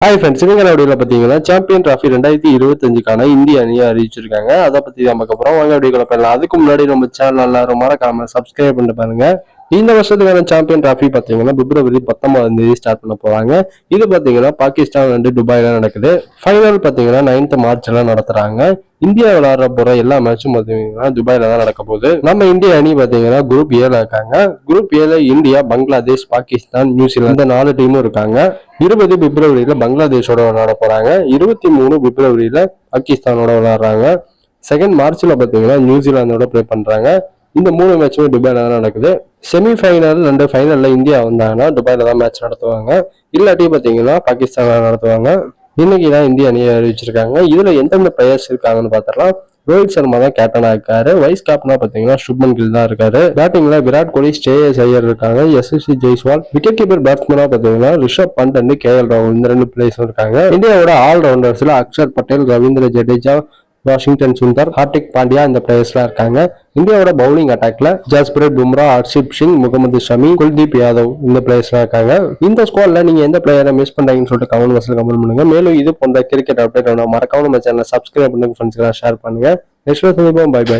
Hi friends, இவங்க வீடியோல பார்த்தீங்கன்னா சாம்பியன் டிராஃபி 2025க்கான இந்திய அணியை அறிவிச்சிருக்காங்க. அதை பத்தி தான் பார்க்க போறோம். வாங்க வீடியோக்குள்ள போயிடலாம். அதுக்கு முன்னாடி நம்ம சேனல் எல்லாரும் மறக்காம சப்ஸ்கிரைப் பண்ணிட்டு பாருங்க. இந்த வருஷத்துக்கான சாம்பியன் டிராஃபி பார்த்தீங்கன்னா பிப்ரவரி 19 ஸ்டார்ட் பண்ண போறாங்க. இது பார்த்தீங்கன்னா பாகிஸ்தான் அண்ட் துபாயில நடக்குது. ஃபைனல் பார்த்தீங்கன்னா 9th மார்ச்ல நடத்துறாங்க. இந்தியா விளையாடுற போற எல்லா மேட்சும் பார்த்தீங்கன்னா துபாயில தான் நடக்க போகுது. நம்ம இந்திய அணி பார்த்தீங்கன்னா குரூப் ஏல இருக்காங்க. குரூப் ஏல இந்தியா, பங்களாதேஷ், பாகிஸ்தான், நியூசிலாந்து 4 டீமும் இருக்காங்க. 20 பிப்ரவரியில பங்களாதேஷோட விளையாட போறாங்க. 23 பிப்ரவரியில பாகிஸ்தானோட விளையாடுறாங்க. 2 மார்ச்ல பார்த்தீங்கன்னா நியூசிலாந்தோட ப்ளே பண்றாங்க. இந்த 3 மேட்சுமே துபாயில தான் நடக்குது. செமிஃபைனல் 2 ஃபைனல்ல இந்தியா வந்தாங்கன்னா துபாயில தான் மேட்ச் நடத்துவாங்க. இல்லாட்டி பார்த்தீங்கன்னா பாகிஸ்தான்ல நடத்துவாங்க. இன்னைக்கு தான் இந்திய அணியை அறிவிச்சிருக்காங்க. இதுல எந்தெந்த பிளேயர்ஸ் இருக்காங்கன்னு பார்த்தரலாம். ரோஹித் சர்மா தான் கேப்டனா இருக்காரு. வைஸ் கேப்டனா பாத்தீங்கன்னா சுப்மன் கில் தான் இருக்காரு. பேட்டிங்ல விராட் கோலி, ஸ்ரேயஸ் ஐயர் இருக்காங்க. எஸ்எஸ்சி ஜெய்ஸ்வால். விக்கெட் கீப்பர் பேட்ஸ்மேனா பாத்தீங்கன்னா ரிஷப் பண்ட் அண்ட் கேஎல் ராகுல், இந்த 2 பிளேயர்ஸ் இருக்காங்க. இந்தியாவோட ஆல்ரவுண்டர்ஸ்ல அக்ஷர் பட்டேல், ரவீந்திர ஜடேஜா, வாஷிங்டன் சுந்தர், ஹார்திக் பாண்டியா இந்த பிளேயர்ஸ்லாம் இருக்காங்க. இந்தியாவோட பவுலிங் அட்டாக்ல ஜஸ்பிரீத் பும்ரா, ஹர்ஷிப் சிங், முகமது ஷமி, குல்தீப் யாதவ் இந்த பிளேயர்ஸ்லாம் இருக்காங்க. இந்த ஸ்குவாட்ல நீங்க எந்த பிளேயரை மிஸ் பண்றீங்கன்னு சொல்லிட்டு கமெண்ட் பாக்ஸ்ல கமெண்ட் பண்ணுங்க. மேலும் இது போன்ற கிரிக்கெட் அப்டேட் மறக்காம நம்ம சேனலை சப்ஸ்கிரைப் பண்ணுங்க, ஃப்ரெண்ட்ஸ்க்கு ஷேர் பண்ணுங்க. நெக்ஸ்ட் வீடியோல சந்திப்போம். Bye by.